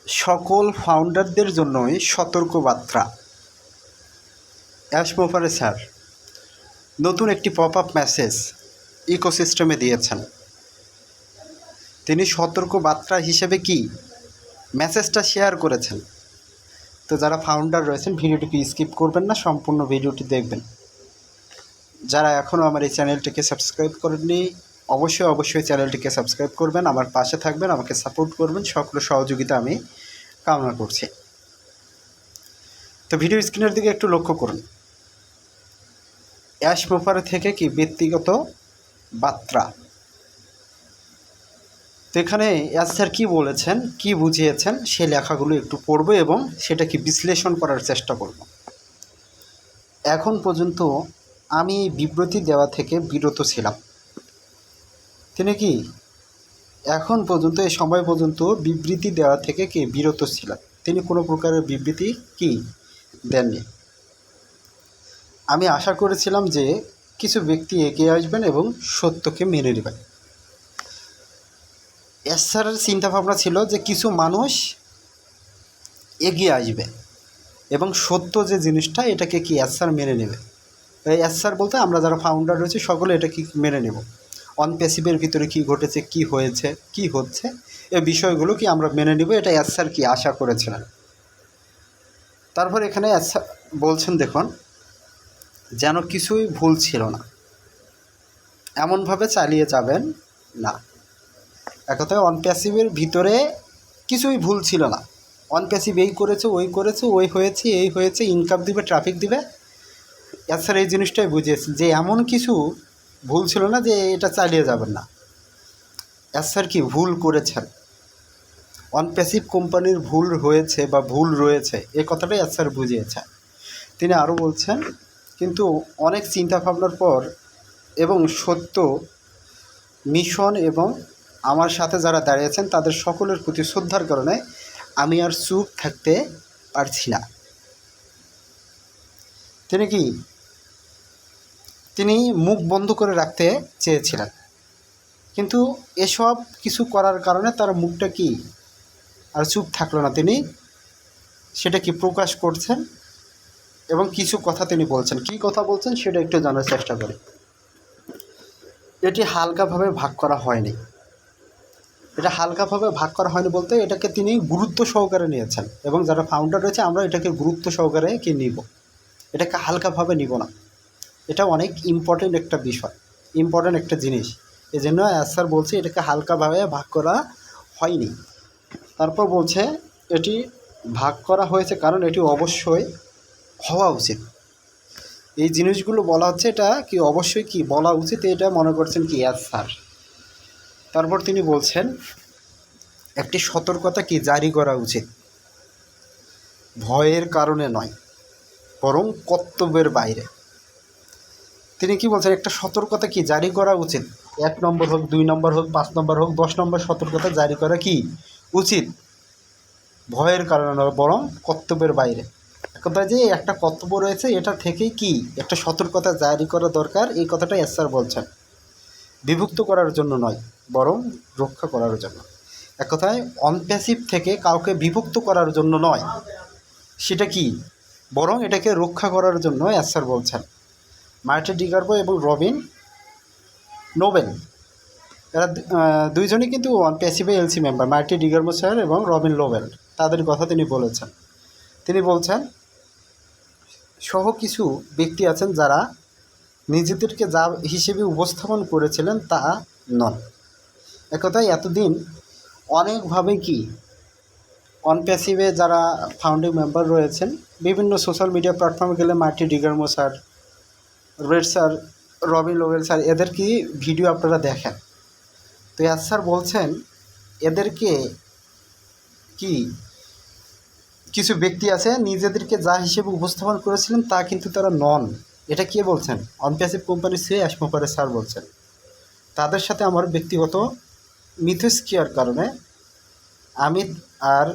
সকল ফাউন্ডারদের জন্যই সতর্কবার্তা। অ্যাশমোফারে স্যার নতুন একটি পপ আপ মেসেজ ইকোসিস্টেমে দিয়েছেন। তিনি সতর্কবার্তা হিসেবে কি মেসেজটা শেয়ার করেছেন। তো যারা ফাউন্ডার রয়েছেন ভিডিওটিকে স্কিপ করবেন না, সম্পূর্ণ ভিডিওটি দেখবেন। যারা এখনও আমার এই চ্যানেলটিকে সাবস্ক্রাইব করেননি অবশ্যই চ্যানেলটিকে সাবস্ক্রাইব করবেন, আমার পাশে থাকবেন, আমাকে সাপোর্ট করবেন, সকল সহযোগিতা আমি কামনা করছি। তো ভিডিও স্ক্রিনের দিকে একটু লক্ষ্য করুন। অ্যাশমোফারে থেকে কি ব্যক্তিগত বার্তা। তো এখানে স্যার কী বলেছেন, কি বুঝিয়েছেন, সেই লেখাগুলো একটু পড়ব এবং সেটাকে বিশ্লেষণ করার চেষ্টা করব। এখন পর্যন্ত আমি এই বিবৃতি দেওয়া থেকে বিরত ছিলাম। তিনি কি এখন পর্যন্ত এই সময় পর্যন্ত বিবৃতি দেওয়া থেকে কি বিরত ছিলেন। তিনি কোনো প্রকারের বিবৃতি কি দেননি। আমি আশা করেছিলাম যে কিছু ব্যক্তি এগিয়ে আসবেন এবং সত্যকে মেনে নেবেন। স্যারের চিন্তাভাবনা ছিল যে কিছু মানুষ এগিয়ে আসবে এবং সত্য যে জিনিসটা এটাকে কি স্যার মেনে নেবে। স্যার বলতে আমরা যারা ফাউন্ডার রয়েছে সকলে এটা কি মেনে নেব। অন প্যাসিভের ভিতরে কি ঘটেছে, কি হয়েছে, কি হচ্ছে, এই বিষয়গুলো কি আমরা মেনে নেব, এটা স্যার কি আশা করেছিলেন। তারপর এখানে স্যার বলছেন, দেখুন, যেন কিছুই ভুল ছিল না, এমনভাবে চালিয়ে যাবেন না। এক কথায় অন প্যাসিভের ভিতরে কিছুই ভুল ছিল না। অন প্যাসিভ এই করেছে, ওই হয়েছে, এই হয়েছে, ইনকাম দিবে, ট্রাফিক দিবে। স্যার এই জিনিসটাই বুঝিয়েছেন যে এমন কিছু ভুল ছিল না যে এটা চালিয়ে যাবেন না। স্যার কি ভুল করেছেন, অন প্যাসিভ কোম্পানির ভুল হয়েছে বা ভুল রয়েছে, এই কথাটাই স্যার বুঝিয়েছেন। তিনি আরও বলছেন, কিন্তু অনেক চিন্তাভাবনার পর এবং সত্য মিশন এবং আমার সাথে যারা দাঁড়িয়েছেন তাদের সকলের প্রতি শ্রদ্ধার কারণে আমি আর চুপ থাকতে পারছি না। তিনি মুখ বন্ধ করে রাখতে চেয়েছিলেন, কিন্তু এসব কিছু করার কারণে তার মুখটা কি আর চুপ থাকলো না। তিনি সেটা কি প্রকাশ করছেন এবং কিছু কথা তিনি বলছেন। কি কথা বলছেন সেটা একটু জানার চেষ্টা করি। এটি হালকাভাবে ভাগ করা হয়নি। এটা হালকাভাবে ভাগ করা হয়নি বলতে এটাকে তিনি গুরুত্ব সহকারে নিয়েছেন এবং যারা ফাউন্ডার রয়েছে আমরা এটাকে গুরুত্ব সহকারে কি নিব, এটাকে হালকাভাবে নিব না। এটা অনেক ইম্পর্টেন্ট একটা বিষয়, ইম্পর্টেন্ট একটা জিনিস। এই জন্য স্যার বলছে এটাকে হালকাভাবে ভাগ করা হয়নি। তারপর বলছে এটি ভাগ করা হয়েছে কারণ এটি অবশ্যই হওয়া উচিত। এই জিনিসগুলো বলা হচ্ছে, এটা কি অবশ্যই কি বলা উচিত, এটা মনে করছেন কি স্যার। তারপর তিনি বলছেন একটি সতর্কতা কি জারি করা উচিত, ভয়ের কারণে নয় বরং কর্তব্যের বাইরে। তিনি কি বলছেন, একটা সতর্কতা কি জারি করা উচিত, 1 নম্বর হোক, 2 নম্বর হোক, 5 নম্বর হোক, 10 নম্বর সতর্কতা জারি করা কি উচিত, ভয়ের কারণে নয় বরং কর্তব্যের বাইরে। কথা যে একটা কর্তব্য রয়েছে এটা থেকেই কি একটা সতর্কতা জারি করা দরকার, এই কথাটা স্যার বলছেন। বিভক্ত করার জন্য নয় বরং রক্ষা করার জন্য। এক কথায় অনপ্যাসিভ থেকে কাউকে বিভক্ত করার জন্য নয়, সেটা কি বরং এটাকে রক্ষা করার জন্য স্যার বলছেন। মার্টিন ডিগারবো এবং রবিন নোবেল এরা দুইজনই কিন্তু অনপ্যাসিভে এলসি মেম্বার, মার্টিন ডিগারবো স্যার এবং রবিন নোবেল, তাদের কথা তিনি বলেছেন। তিনি বলছেন সহ কিছু ব্যক্তি আছেন যারা নিজেদেরকে যা হিসেবে উপস্থাপন করেছিলেন তা নন। একথায় এতদিন অনেকভাবে কি অনপ্যাসিভে যারা ফাউন্ডিং মেম্বার রয়েছেন বিভিন্ন সোশ্যাল মিডিয়া প্ল্যাটফর্মে গেলে মার্টিন ডিগারবো sir, Red sir, Robin Lovell sir, এদের কি ভিডিও আপনারা দেখেন। তো স্যার বলছেন এদেরকে কি কিছু ব্যক্তি আছে নিজেদেরকে যা হিসেবে উপস্থাপন করেছিলেন তা কিন্তু তারা নন। এটা কে বলছেন, অনপ্যাসিভ কোম্পানির সে অ্যাশমোফারে স্যার বলছেন। তাদের সাথে আমার ব্যক্তিগত মিথস্ক্রিয়ার কারণে আমি আর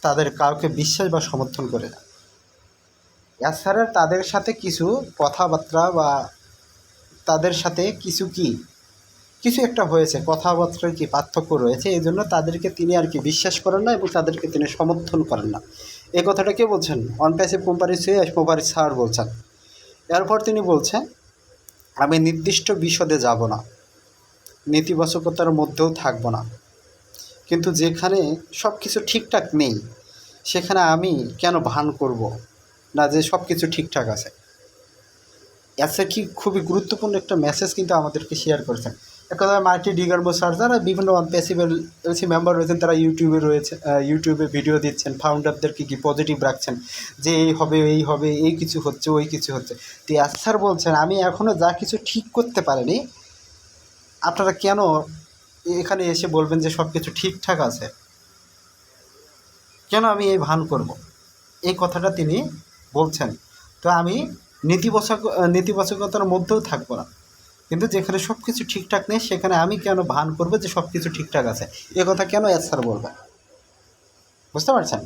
তাদের কাউকে বিশ্বাস বা সমর্থন করে না। স্যারের তাদের সাথে কিছু কথাবার্তা বা তাদের সাথে কিছু কি কিছু একটা হয়েছে, কথাবার্তার কি পার্থক্য রয়েছে, এই জন্য তাদেরকে তিনি আর কি বিশ্বাস করেন না এবং তাদেরকে তিনি সমর্থন করেন না। এই কথাটা কে বলছেন? অন প্যাসিভ কোম্পানির সিইও মোবারক স্যার বলছেন। এরপর তিনি বলছেন, আমি নির্দিষ্ট বিশদে যাব না, নেতিবাচকতার মধ্যেও থাকব না, কিন্তু যেখানে সব কিছু ঠিকঠাক নেই সেখানে আমি কেন ভান করব না যে সব কিছু ঠিকঠাক আছে। অ্যাসের কি খুবই গুরুত্বপূর্ণ একটা মেসেজ কিন্তু আমাদেরকে শেয়ার করেছেন। এক কথায় মার্টি ডিগার্বো স্যার, যারা বিভিন্ন প্যাসিভেল এলসি মেম্বার রয়েছেন, তারা ইউটিউবে ভিডিও দিচ্ছেন, ফাউন্ডারদেরকে কি পজিটিভ রাখছেন যে এই হবে এই হবে, এই কিছু হচ্ছে ওই কিছু হচ্ছে। তো স্যার বলছেন, আমি এখনও যা কিছু ঠিক করতে পারিনি, আপনারা কেন এখানে এসে বলবেন যে সব কিছু ঠিকঠাক আছে, কেন আমি এই ভান করব, এই কথাটা তিনি বলছেন। তো আমি নেতিবাচকতার মধ্যেও থাকবো না, কিন্তু যেখানে সব কিছু ঠিকঠাক নেই সেখানে আমি কেন ভান করবো যে সব কিছু ঠিকঠাক আছে, এ কথা কেন স্যার বলবে? বুঝতে পারছেন?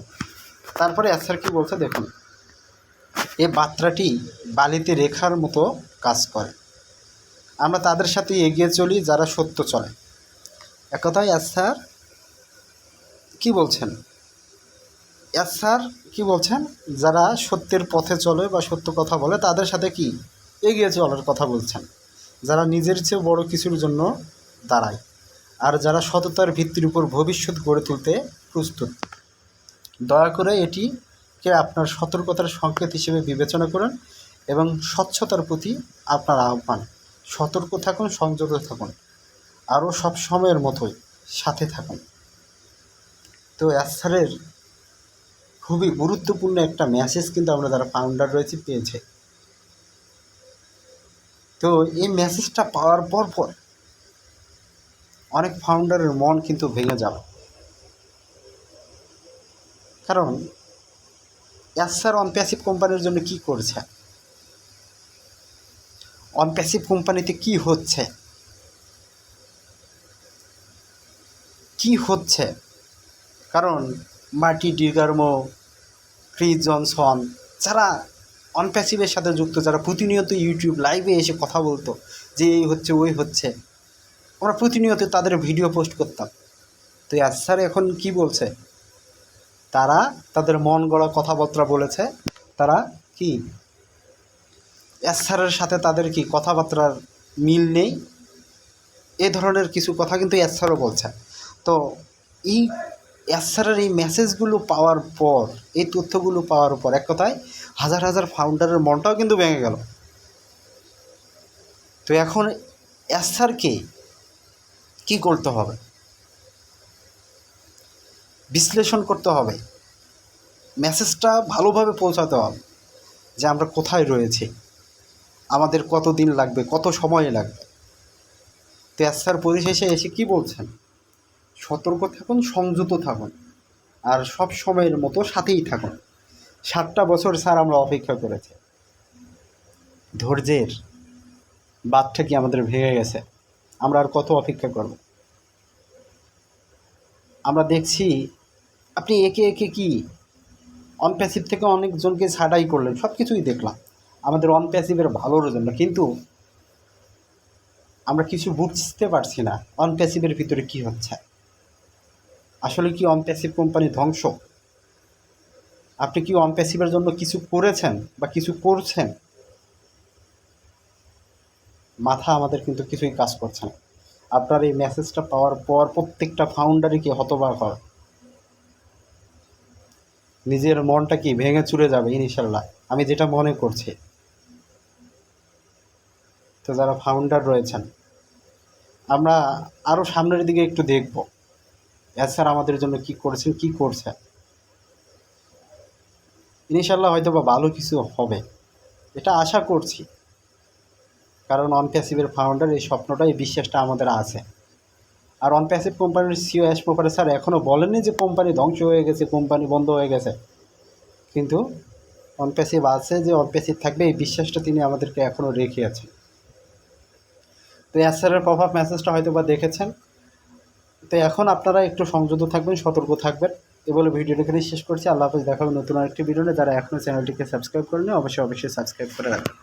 তারপরে স্যার কী বলছে দেখুন, এই বার্তাটি বালিতে রেখার মতো কাজ করে। আমরা তাদের সাথে এগিয়ে চলি যারা সত্য চলে। এক কথায় স্যার কী বলছেন? স্যার কী বলছেন? যারা সত্যের পথে চলে বা সত্য কথা বলে তাদের সাথে কি এগিয়ে চলার কথা বলছেন, যারা নিজের চেয়ে বড় কিছুর জন্য দাঁড়ায়, আর যারা সততার ভিত্তির উপর ভবিষ্যৎ গড়ে তুলতে প্রস্তুত। দয়া করে এটিকে আপনার সতর্কতার সংকেত হিসেবে বিবেচনা করুন এবং স্বচ্ছতার প্রতি আপনার আহ্বান। সতর্ক থাকুন, সংযত থাকুন, আরও সব সময়ের মতোই সাথে থাকুন। তো স্যারের খুবই গুরুত্বপূর্ণ একটা মেসেজ কিন্তু আমরা যারা ফাউন্ডার রয়েছে পেয়েছে। তো এই মেসেজটা পাওয়ার পর অনেক ফাউন্ডারের মন কিন্তু ভেঙে যাবে, কারণ স্যার অন প্যাসিভ কোম্পানির জন্য কি করছে, অন প্যাসিভ কোম্পানিতে কি হচ্ছে, কারণ মার্টি ডিগার্বো, ক্রিস জনসন, যারা অন প্যাসিভের সাথে যুক্ত, যারা প্রতিনিয়ত ইউটিউব লাইভে এসে কথা বলতো যে এই হচ্ছে ওই হচ্ছে, আমরা প্রতিনিয়ত তাদের ভিডিও পোস্ট করতাম। তো স্যার এখন কি বলছে? তারা তাদের মন গড়া কথাবার্তা বলেছে, তারা কি স্যারের সাথে তাদের কি কথাবার্তার মিল নেই, এ ধরনের কিছু কথা কিন্তু স্যারও বলছে। তো এই স্যারের এই মেসেজগুলো পাওয়ার পর, এই তথ্যগুলো পাওয়ার পর এক কথায় হাজার হাজার ফাউন্ডারের মনটাও কিন্তু ভেঙে গেল। তো এখন স্যারকে কী করতে হবে? বিশ্লেষণ করতে হবে, মেসেজটা ভালোভাবে পৌঁছাতে হবে যে আমরা কোথায় রয়েছি, আমাদের কত দিন লাগবে, কত সময় লাগবে। তো স্যার পরিশেষে এসে কি বলছেন? সতর্ক থাকুন, সংযত থাকুন, আর সব সময়ের মতো সাথেই থাকুন। 7টা বছর স্যার আমরা অপেক্ষা করেছি, ধৈর্যের বাঁধটা কি আমাদের ভেঙে গেছে? আমরা আর কত অপেক্ষা করব? আমরা দেখছি আপনি একে একে কি অন প্যাসিভ থেকে অনেকজনকে ছাঁটাই করলেন, সব কিছুই দেখলাম আমাদের অন প্যাসিভের ভালোর জন্য, কিন্তু আমরা কিছু বুঝতে পারছি না অন প্যাসিভের ভিতরে কি হচ্ছে। আসলে কি অন প্যাসিভ কোম্পানি ধ্বংস? আপনি কি অন প্যাসিভের জন্য কিছু করেছেন বা কিছু করছেন? মাথা আমাদের কিন্তু কিছুই কাজ করছে না। আপনার এই মেসেজটা পাওয়ার পর প্রত্যেকটা ফাউন্ডারই কি হতবাক হয়, নিজের মনটা কি ভেঙে চুরে যাবে ইনশাল্লাহ, আমি যেটা মনে করছি। তো যারা ফাউন্ডার রয়েছেন, আমরা আরও সামনের দিকে একটু দেখব স্যার আমাদের জন্য কি করেছেন, কি করছে। ইনশাল্লাহ হয়তো বা ভালো কিছু হবে, এটা আশা করছি, কারণ অন প্যাসিভের ফাউন্ডার এই স্বপ্নটা, এই বিশ্বাসটা আমাদের আছে। আর অন প্যাসিভ কোম্পানির সিইও মোবারক স্যার এখনও বলেননি যে কোম্পানি ধ্বংস হয়ে গেছে, কোম্পানি বন্ধ হয়ে গেছে, কিন্তু অন প্যাসিভ আছে, যে অন প্যাসিভ থাকবে এই বিশ্বাসটা তিনি আমাদেরকে এখনও রেখে আছেন। তো স্যারের প্রভাব মেসেজটা হয়তো বা দেখেছেন। তো এখন আপনারা একটু সংযত থাকবেন, সতর্ক থাকবেন। এ বলে ভিডিওটা এখানে শেষ করছি। আল্লাহ হাফেজ, দেখা হবে নতুন আরেকটি ভিডিওতে। যারা এখনও চ্যানেলটিকে সাবস্ক্রাইব করেনি অবশ্যই সাবস্ক্রাইব করে রাখবেন।